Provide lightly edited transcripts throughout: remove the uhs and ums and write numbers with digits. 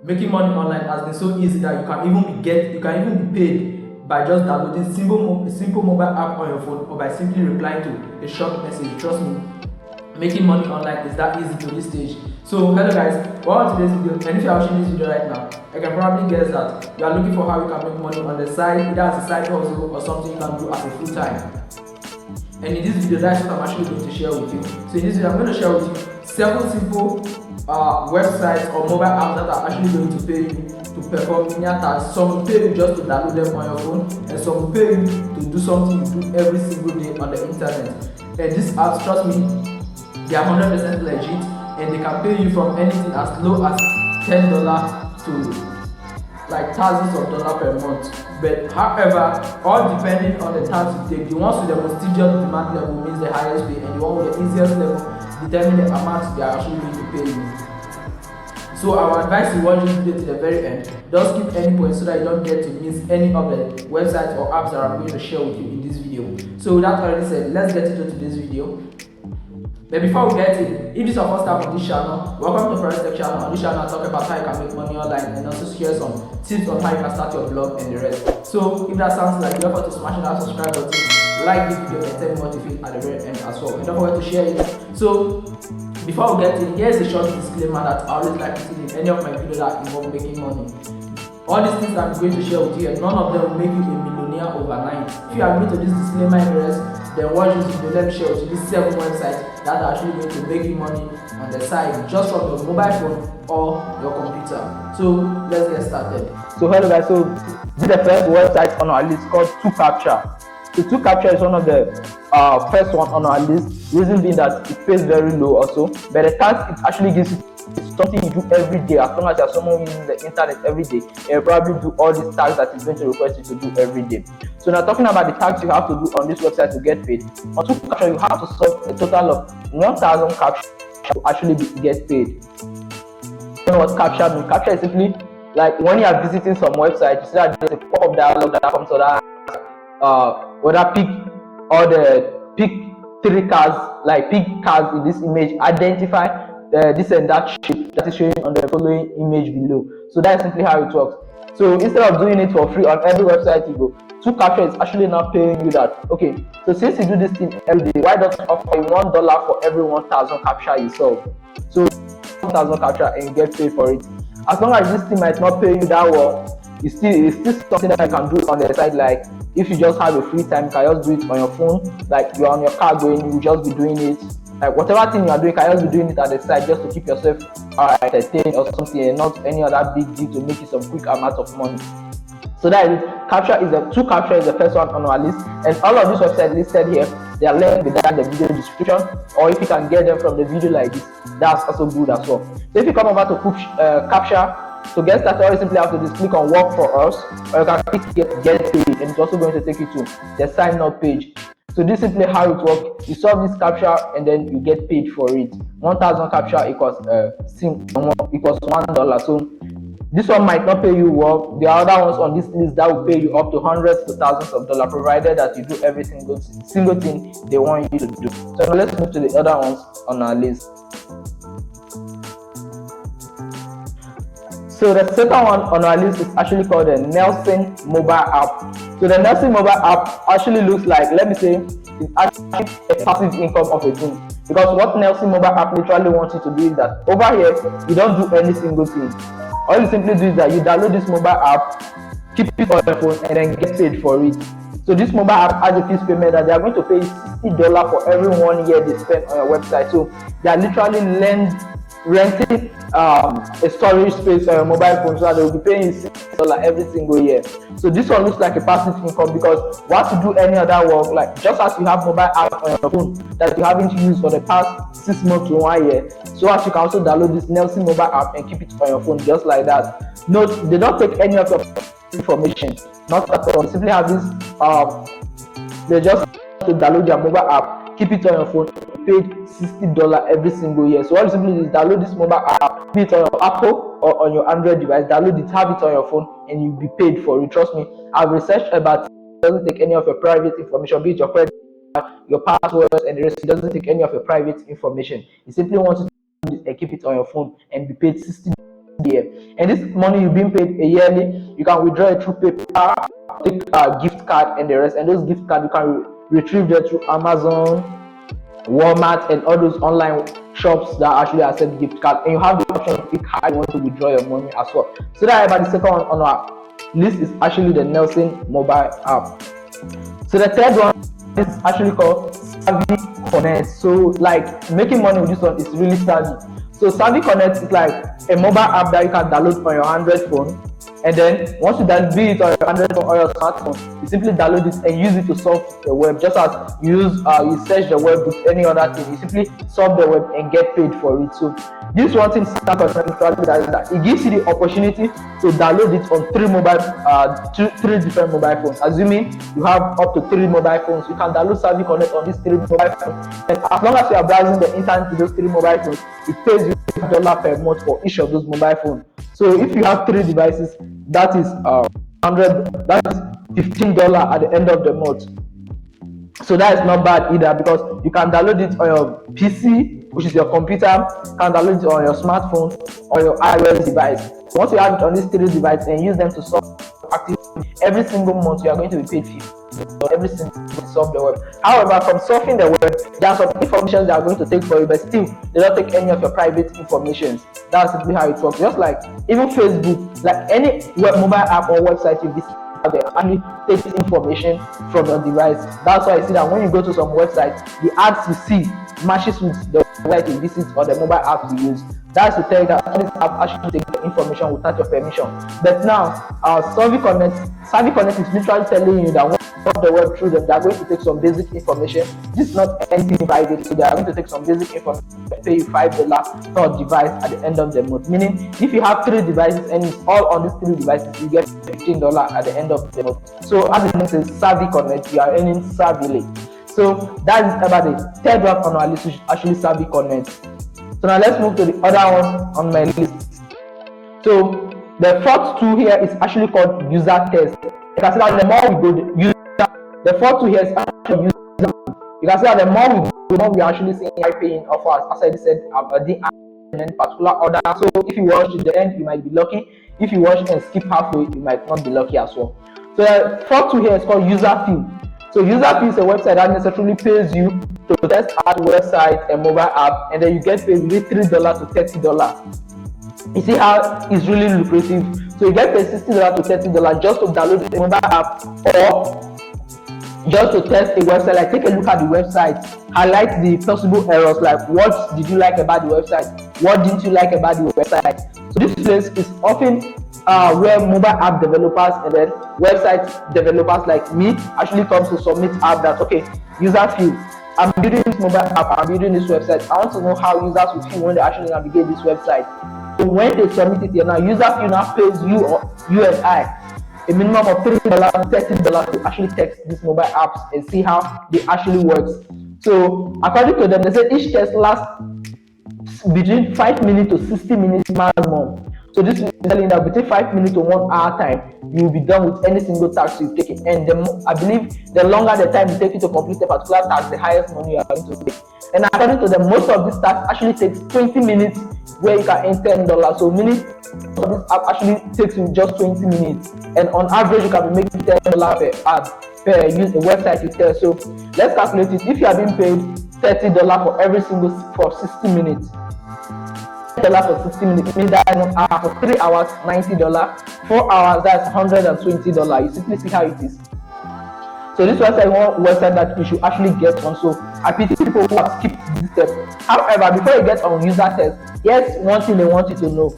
Making money online has been so easy that you can even be paid by just downloading simple mobile app on your phone, or by simply replying to a short message. Trust me, making money online is that easy to this stage. So hello guys, welcome to today's video. And if you are watching this video right now, I can probably guess that you are looking for how you can make money on the side, either as a side hustle or something you can do as a full time. And in this video, that's what I'm actually going to share with you. So in this video, I'm going to share with you 7 simple websites or mobile apps that are actually going to pay you to perform linear tasks. Some will pay you just to download them on your phone, and some will pay you to do something you do every single day on the internet. And these apps, trust me, they are 100% legit, and they can pay you from anything as low as $10 to like thousands of dollars per month. But however, all depending on the task you take, the ones with the most stringent demand level means the highest pay, and the one with the easiest level determine the amount they are actually going to pay you. So I would advise you watch this video to the very end. Don't skip any point so that you don't get to miss any of the websites or apps that I'm going to share with you in this video. So with that already said, let's get into today's video. But before we get in, if this is your first time on this channel, welcome to First Tech Channel. On this channel I talk about how you can make money online and also share some tips on how you can start your blog and the rest. So if that sounds like you, don't forget to smash that subscribe button, like this video, and tell me what you feel at the very end as well. And don't forget to share it. So before we get in, here's a short disclaimer that I always like to see in any of my videos that involve making money. All these things I'm going to share with you, and none of them will make you a millionaire overnight. If you agree to this disclaimer and the rest, then watch this video. Let me share with you these 7 websites that are actually going to make you money on the side, just from your mobile phone or your computer. So let's get started. So hello guys, so this is the first website on our list called 2Capture. So 2Capture is one of the first one on our list. Reason being that it pays very low also, but the task it actually gives you something you do every day. As long as you are someone using the internet every day, you'll probably do all these tasks that it's going to request you to do every day. So now talking about the tasks you have to do on this website to get paid. On 2Capture, you have to solve a total of 1,000 captcha to actually get paid. You know what captcha means? Captcha is simply like when you are visiting some website, you see that there's a pop-up dialog that comes to that whether pick 3 cars, like pick cars in this image, identify this and that shape that is showing on the following image below. So that's simply how it works. So instead of doing it for free on every website you go, 2Capture is actually not paying you that. Okay, so since you do this thing every day, why don't you offer you $1 for every 1,000 captcha you solve? So 1,000 captcha and you get paid for it. As long as this thing might not pay you that well, it's still something that I can do on the side. Like if you just have a free time, you can just do it on your phone. Like you're on your car going, you just be doing it. Like whatever thing you are doing, you can just be doing it at the side just to keep yourself entertained or something, and not any other big deal to make you some quick amount of money. So that is it. 2Capture is the first one on our list, and all of these websites listed here, they are linked within the video description, or if you can get them from the video like this, that's also good as well. So if you come over to Capture, to get started, all you simply have to just click on work for us, or you can click get paid, and it's also going to take you to the sign up page. So this is simply how it works. You solve this captcha and then you get paid for it. 1,000 captcha equals $1. So this one might not pay you well. There are other ones on this list that will pay you up to hundreds to thousands of dollars, provided that you do every single thing they want you to do. So now let's move to the other ones on our list. So the second one on our list is actually called the Nelson mobile app. So the Nelson mobile app actually looks like, let me say, it's actually a passive income of a thing. Because what Nelson mobile app literally wants you to do is that over here, you don't do any single thing. All you simply do is that you download this mobile app, keep it on your phone, and then get paid for it. So this mobile app has a fixed payment that they are going to pay $60 for every 1 year they spend on your website. So they are literally renting a storage space on your mobile phone, so that they will be paying you $60 every single year. So this one looks like a passive income, because once you do any other work, like just as you have mobile app on your phone that you haven't used for the past 6 months to 1 year, so as you can also download this Nelson mobile app and keep it on your phone just like that. Note, they don't take any of your information, not at all. They simply have this they just to download your mobile app, keep it on your phone, paid $60 every single year. So all you simply do is download this mobile app, be it on your Apple or on your Android device, download it, have it on your phone, and you'll be paid for it. Trust me, I've researched about it. It doesn't take any of your private information, be it your credit card, your passwords, and the rest. It doesn't take any of your private information. It simply wants you to do this and keep it on your phone and be paid $60 year. And this money you've been paid a yearly, you can withdraw it through PayPal, take a gift card and the rest. And those gift cards you can retrieve them through Amazon, Walmart, and all those online shops that actually accept gift card. And you have the option to pick how you want to withdraw your money as well. So that about the second one on our list is actually the Nelson mobile app. So the third one is actually called Savvy Connect. So like making money with this one is really savvy. So Savvy Connect is like a mobile app that you can download on your Android phone, and then once you download it on your Android phone or your smartphone, you simply download it and use it to surf the web. Just as you search the web with any other thing, you simply surf the web and get paid for it. So this one thing Savvy Connect is that it gives you the opportunity to download it on three different mobile phones. Assuming you have up to 3 mobile phones, you can download Savvy Connect on these 3 mobile phones. And as long as you are browsing the internet with those 3 mobile phones, it pays you $1 per month for each of those mobile phones. So if you have 3 devices, that is $15 at the end of the month. So that is not bad either, because you can download it on your PC, which is your computer, you can download it on your smartphone or your iOS device. So once you have it on these 3 devices and use them to solve activity, every single month you are going to be paid $50 every single month to solve the web. However, from surfing the web, there are some information they are going to take for you, but still they don't take any of your private information. That's simply how it works. Just like even Facebook, like any mobile app or website you visit, they actually take information from your device. That's why I see that when you go to some websites, the ads you see matches with the website you visit or the mobile app you use. That's to tell you that this app actually takes the information without your permission. But now, Savvy Connect is literally telling you that when you surf the web through them, they are going to take some basic information. This is not anything private, so they are going to take some basic information and pay you $5 per device at the end of the month. Meaning, if you have 3 devices and it's all on these 3 devices, you get $15 at the end of the month. So as the name says, Savvy Connect, you are earning savvily. So that is about the third one on our list, which is actually Savvy Connect. So now let's move to the other ones on my list. So the fourth tool here is actually called user test. You can see that the more we go, the fourth tool here is actually user. You can see that the more we go, the more we are actually seeing AI paying offers. As I said, in particular order. So if you watch to the end, you might be lucky. If you watch and skip halfway, you might not be lucky as well. So the fourth tool here is called user fee. So user fee is a website that necessarily pays you to test out website and mobile app, and then you get paid with $3 to $30. You see how it's really lucrative. So you get paid $60 to $30 just to download the mobile app, or just to test a website. Like take a look at the website, highlight the possible errors, like what did you like about the website, what didn't you like about the website. So this place is often where mobile app developers and then website developers like me actually comes to submit app that, okay, user fee, I'm building this mobile app, I'm building this website, I want to know how users will feel when they actually navigate this website. So when they submit it here, now user fee now pays you and I a minimum of $3 to $30 to actually test these mobile apps and see how they actually works. So according to them, they say each test lasts between 5 minutes to 60 minutes maximum. So this is telling that between 5 minutes to 1 hour time, you will be done with any single task you've taken. And I believe the longer the time you take it to complete a particular task, the highest money you are going to take. And according to them, most of these tasks actually takes 20 minutes where you can earn $10. So meaning this app actually takes you just 20 minutes. And on average, you can be making $10 per ad per use a website you test. So let's calculate it. If you are being paid $30 for every single for 60 minutes, $1 for 60 minutes, it means that for 3 hours, $90, 4 hours, that's $120. You simply see how it is. So this website is one website that you should actually get on. So I pity people who have skipped this step. However, before you get on user test, here's one thing they want you to know.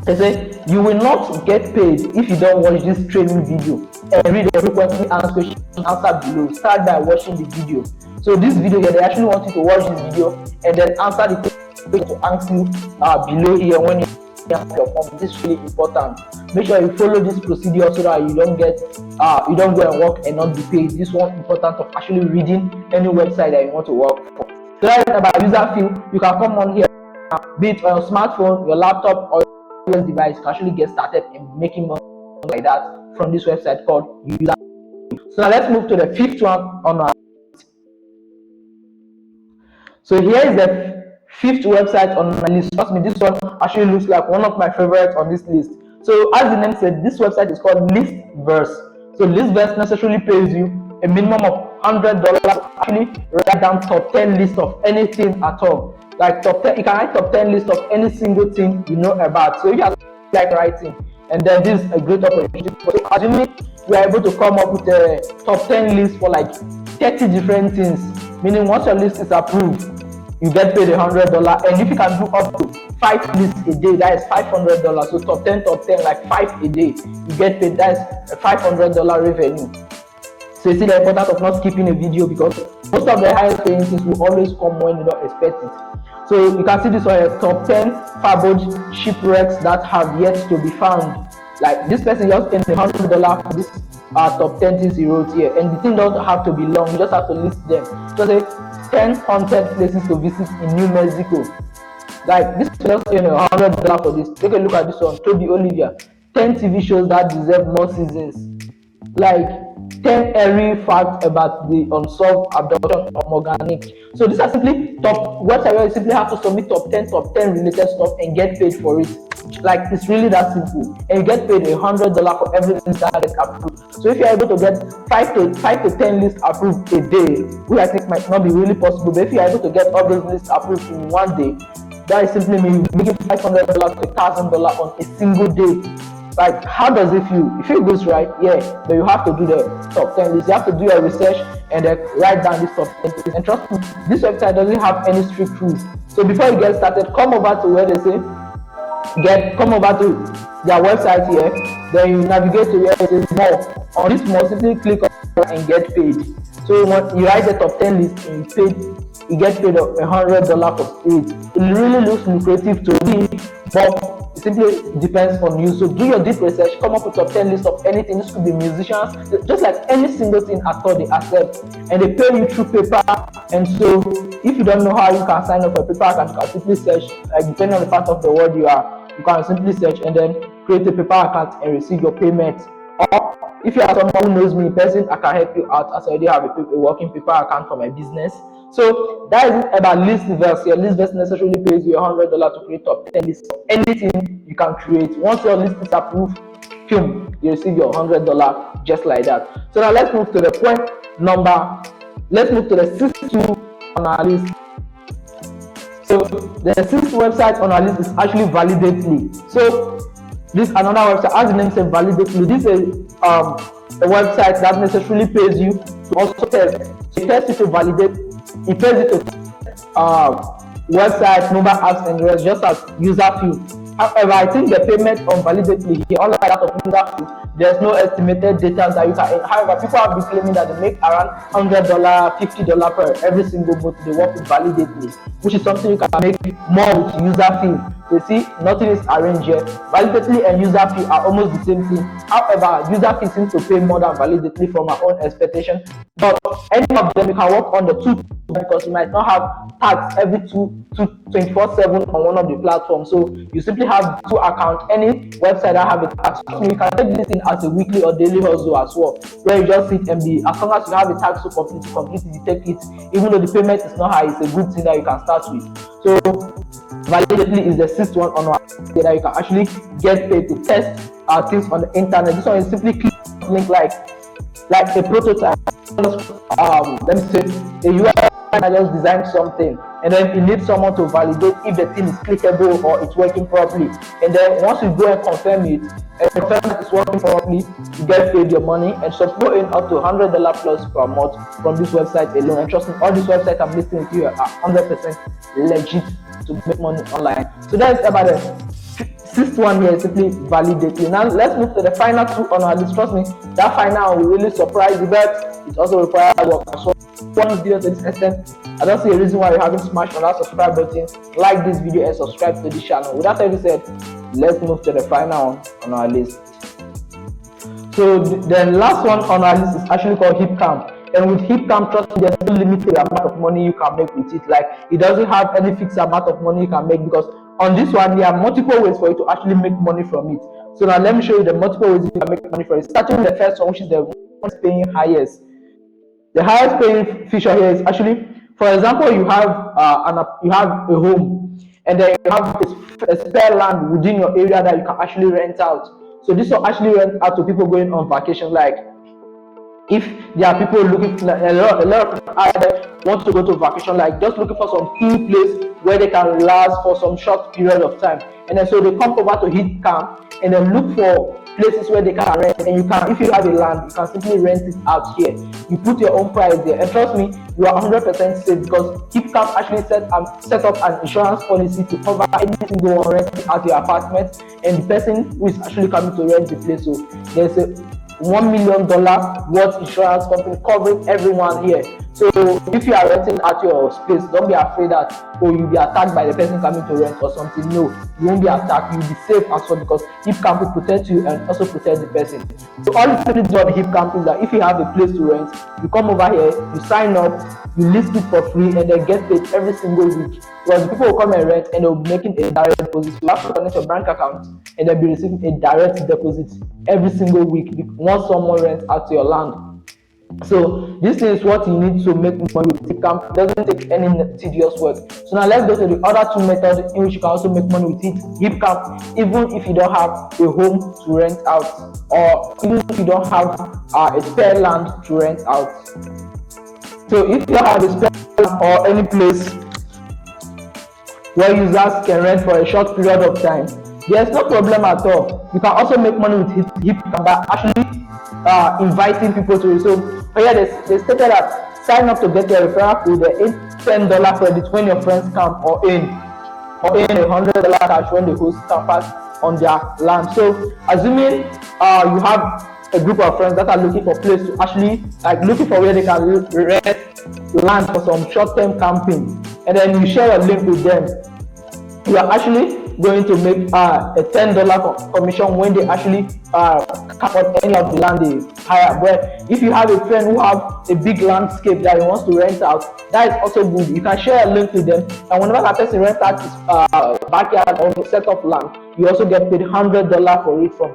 They say you will not get paid if you don't watch this training video and read the frequently asked questions answer below. Start by watching the video. So this video here, they actually want you to watch this video and then answer the question to ask you below here when you have your form. This is really important. Make sure you follow this procedure so that you don't go and work and not be paid. This one important of actually reading any website that you want to work for. So that's about user fee. You can come on here, be it on your smartphone, your laptop, or your device. You can actually get started in making money like that from this website called user fee. So now let's move to the fifth one on our. So here is the fifth website on my list. Trust me, this one actually looks like one of my favorites on this list. So as the name said, this website is called Listverse. So Listverse necessarily pays you a minimum of $100 to actually write down top 10 list of anything at all. Like top 10, you can write top 10 list of any single thing you know about. So if you like writing, and then this is a great opportunity. So assuming you are able to come up with a top 10 list for like 30 different things, meaning once your list is approved, you get paid $100. And if you can do up to 5 lists a day, that is $500. So top 10, like 5 a day, you get paid. That is a $500 revenue. So you see the importance of not skipping a video, because most of the highest paying things will always come when you don't expect it. So you can see this one here, top 10 fabled shipwrecks that have yet to be found. Like this person just earned $100 for this top 10 things he wrote here, and the thing doesn't have to be long, you just have to list them. Just say 10 haunted places to visit in New Mexico. Like this just earned $100 for this. Take a look at this one, Toby Olivia, 10 TV shows that deserve more seasons. Like 10 eerie facts about the unsolved abduction of Morganic. So these are simply top websites where you simply have to submit top 10 related stuff and get paid for it. Like it's really that simple, and you get paid $100 for everything that gets approved. So if you're able to get 5 to 10 lists approved a day, which I think might not be really possible, but if you're able to get all those lists approved in one day, that is simply mean making $500 to $1,000 on a single day. Like, how does it feel? It feels good, right? Yeah, but you have to do the top 10 list. You have to do your research and then write down this top 10 list. And trust me, this website doesn't have any strict rules. So before you get started, come over to where they say come over to their website here. Then you navigate to where it says more. On this more, simply click on and get paid. So when you write the top 10 list and you get paid $100 for it. It really looks lucrative to me, but it simply depends on you. So do your deep research, come up with top 10 list of anything. This could be musicians, just like any single thing at all they accept, and they pay you through PayPal. And so if you don't know how you can sign up for PayPal account, you can simply search, like depending on the part of the world you are, you can simply search and then create a PayPal account and receive your payment. Or if you are someone who knows me in person, I can help you out, as I already have a working PayPal account for my business. So that is it about Listverse. Your Listverse necessarily pays you $100 to create top 10 lists of anything you can create. Once your list is approved, you receive your $100 just like that. So now let's move to the sixth one on our list. So the sixth website on our list is actually Validator. So this is another website, as the name says, Validator. This is a website that necessarily pays you to also test. It tests you to validate. It pays you to websites, mobile apps, and the rest, just as user fee. However, I think the payment on Validator here, unlike that of user fee, there's no estimated data that you can. However, people have been claiming that they make around $100, $50 per every single month they work with Validator, which is something you can make more with user fee. You see, nothing is arranged here. Validator and user fee are almost the same thing. However, user fee seems to pay more than Validator from our own expectation. But any of them, you can work on the two, because you might not have tags every 24/7 on one of the platforms. So you simply have two accounts. Any website that have a tag, so you can take this in as a weekly or daily hustle as well, where you just sit and be, as long as you have a tag to complete it, you take it. Even though the payment is not high, it's a good thing that you can start with. So Validator is the sixth one on our list that you can actually get paid to test things on the internet. This one is simply click link like a prototype. Let me say a UI I just designed something, and then it needs someone to validate if the thing is clickable or it's working properly. And then once you go and confirm it, and confirm that it's working properly, you get paid your money. And so go in up to $100 plus per month from this website alone. And trust me, all these websites I'm listing with you are 100% legit to make money online. So that's about it. Sixth one here is simply Validator. Now let's move to the final two on our list. Trust me, that final will really surprise you, but it also requires work. So one video to this extent, I don't see a reason why you haven't smashed on that subscribe button, like this video and subscribe to the channel. With that having said, let's move to the final one on our list. So the last one on our list is actually called HipCamp. And with HipCamp, trust me, there's no limited amount of money you can make with it. Like, it doesn't have any fixed amount of money you can make, because on this one there are multiple ways for you to actually make money from it. So now let me show you the multiple ways you can make money from it. Starting with the first one, which is the one paying highest. The highest paying feature here is actually For example, you have a home, and then you have a spare land within your area that you can actually rent out. So this will actually rent out to people going on vacation. Like if there are people looking like a lot of people out there want to go to vacation, like just looking for some cool place where they can relax for some short period of time, and then so they come over to hit camp and then look for places where they can rent. And you can, if you have a land, you can simply rent it out here. You put your own price there, and trust me, you are 100% safe, because hip camp actually set up an insurance policy to cover anything go on renting at your apartment and the person who is actually coming to rent the place. So there's a $1 million worth insurance company covering everyone here. So if you are renting at your space, don't be afraid that you'll be attacked by the person coming to rent or something. No, you won't be attacked. You'll be safe as well, because hip camp will protect you and also protect the person. So all you simply do on hip camp is that if you have a place to rent, you come over here, you sign up, you list it for free, and then get paid every single week. Because people will come and rent and they'll be making a direct deposit. You have to connect your bank account and they'll be receiving a direct deposit every single week once someone rents out your land. So this is what you need to make money with hip camp. It doesn't take any tedious work. So now let's go to the other two methods in which you can also make money with hip camp, even if you don't have a home to rent out, or even if you don't have a spare land to rent out. So if you have a spare land or any place where users can rent for a short period of time, there's no problem at all. You can also make money with hip camp by actually inviting people to it. So here they stated that sign up to get your referral code, $10 credit when your friends come, or earn $100 cash when they host campers on their land. So assuming you have a group of friends that are looking for place to actually, like, looking for where they can rent land for some short-term camping, and then you share a link with them, you are actually going to make a $10 commission when they actually cap on any of the land they hire. But if you have a friend who have a big landscape that he wants to rent out, that is also good. You can share a link with them, and whenever that person rents out his backyard or set of land, you also get paid $100 for it from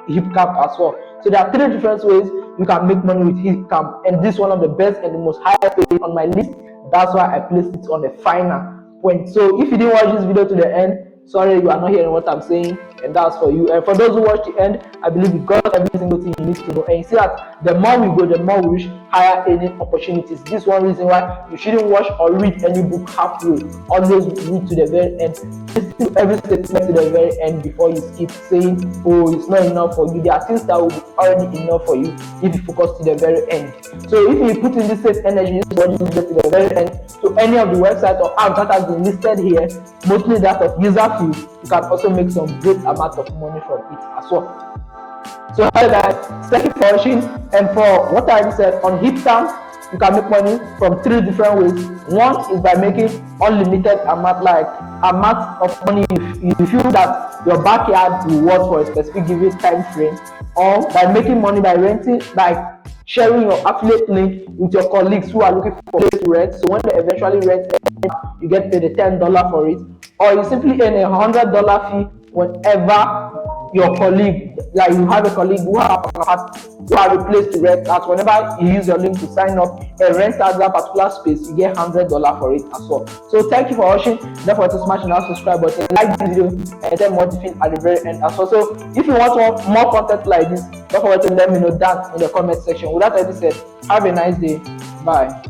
hip camp as well. So there are three different ways you can make money with hip camp, and this is one of the best and the most highest paid on my list. That's why I placed it on the final point. So if you didn't watch this video to the end, sorry, you are not hearing what I'm saying, and that's for you. And for those who watch the end, I believe you got every single thing you need to know. And you see that the more we go, the more we reach higher earning opportunities. This is one reason why you shouldn't watch or read any book halfway. Always read to the very end. Listen to every statement to the very end before you skip saying, oh, it's not enough for you. There are things that will be already enough for you if you focus to the very end. So if you put in this same energy, watch this video to the very end, to any of the websites or apps that has been listed here, mostly that of user fees, you can also make some great amount of money from it as well. So hi guys, thank you for watching. And for what I said, on hip camp you can make money from three different ways. One is by making unlimited amount of money if you feel that your backyard will work for a specific given time frame, or by making money by renting, by sharing your affiliate link with your colleagues who are looking for place to rent. So when they eventually rent, you get paid a $10 for it, or you simply earn a $100 fee whenever your colleague, like you have a colleague who have a place to rent at, whenever you use your link to sign up and rent out that particular space, you get $100 for it as well. So thank you for watching. Don't forget to smash the subscribe button, like this video, and then more defeat at the very end as well. So if you want more content like this, don't forget to let me know that in the comment section. With that being said, have a nice day. Bye.